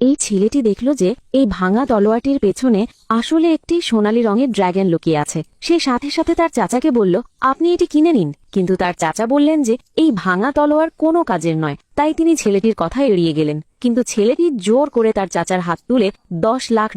এই ছেলেটি দেখল যে এই ভাঙা তলোয়ারটির পেছনে আসলে একটি সোনালী রঙের ড্রাগন লুকিয়ে আছে। সে সাথে সাথে তার চাচাকে বলল, আপনি এটি কিনে নিন। কিন্তু তার চাচা বললেন যে এই ভাঙা তলোয়ার কোনো কাজের নয়, তাই তিনি ছেলেটির কথা এড়িয়ে গেলেন। কিন্তু ছেলেটি জোর করে তার চাচার হাত তুলে $10 লাখ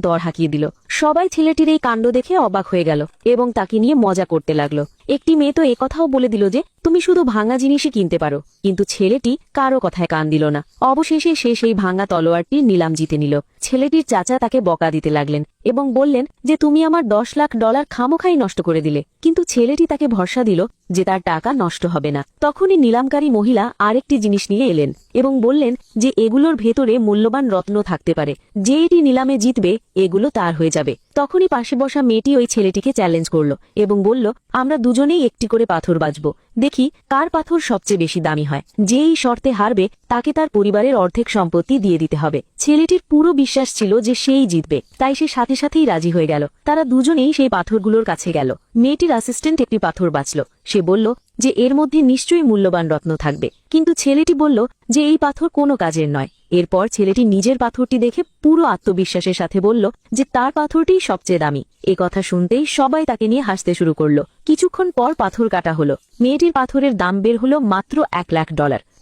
দর হাঁকিয়ে দিল। সবাই ছেলেটির এই কাণ্ড দেখে অবাক হয়ে গেল এবং তাকে নিয়ে মজা করতে লাগলো। একটি মেয়ে তো একথাও বলে দিল যে তুমি শুধু ভাঙা জিনিসই কিনতে পারো, কিন্তু ছেলেটি কারো কথায় কান দিল না। অবশেষে সে সেই ভাঙা তলোয়ারটির নিলাম জিতে নিল। ছেলেটির চাচা তাকে বকা দিতে লাগলেন এবং বললেন যে তুমি আমার $10 লাখ খামোখাই নষ্ট করে দিলে। কিন্তু ছেলেটি তাকে ভরসা দিল যে তার টাকা নষ্ট হবে না। তখনই নিলামকারী মহিলা আরেকটি জিনিস নিয়ে এলেন এবং বললেন যে এগুলোর ভেতরে মূল্যবান রত্ন থাকতে পারে, যে এটি নিলামে জিতবে এগুলো তার হয়ে যাবে। তখনই পাশে বসা মেয়েটি ওই ছেলেটিকে চ্যালেঞ্জ করল এবং বলল, আমরা দুজনেই একটি করে পাথর বাজবো, দেখি কার পাথর সবচেয়ে বেশি দামি হয়। যে এই শর্তে হারবে তাকে তার পরিবারের অর্ধেক সম্পত্তি দিয়ে দিতে হবে। ছেলেটির পুরো বিশ্বাস ছিল যে সেই জিতবে, তাই সে সাথে সাথেই রাজি হয়ে গেল। তারা দুজনেই সেই পাথরগুলোর কাছে গেল। মেয়েটির অ্যাসিস্ট্যান্ট একটি পাথর বাছল। সে বলল যে এর মধ্যে নিশ্চয়ই মূল্যবান রত্ন থাকবে, কিন্তু ছেলেটি বলল যে এই পাথর কোনো কাজের নয়। এরপর ছেলেটি নিজের পাথরটি দেখে পুরো আত্মবিশ্বাসের সাথে বলল যে তার পাথরটিই সবচেয়ে দামি। এ কথা শুনতেই সবাই তাকে নিয়ে হাসতে শুরু করলো। কিছুক্ষণ পর পাথর কাটা হলো। মেয়েটির পাথরের দাম বের হলো মাত্র $1 লাখ।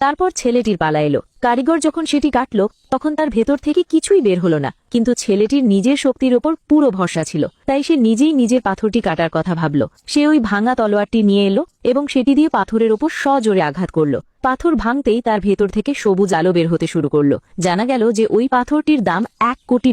তারপর ছেলেটির পালা এলো। কারিগর যখন সেটি কাটল তখন তার ভেতর থেকে কিছুই বের হলো না, কিন্তু ছেলেটির নিজের শক্তির ওপর পুরো ভরসা ছিল, তাই সে নিজেই নিজের পাথরটি কাটার কথা ভাবল। সে ওই ভাঙা তলোয়ারটি নিয়ে এলো এবং সেটি দিয়ে পাথরের ওপর সজোরে আঘাত করল। পাথর ভাঙতেই তার ভেতর থেকে সবুজ আলো বের হতে শুরু করলো। জানা গেল যে ওই পাথরটির দাম $1 কোটি।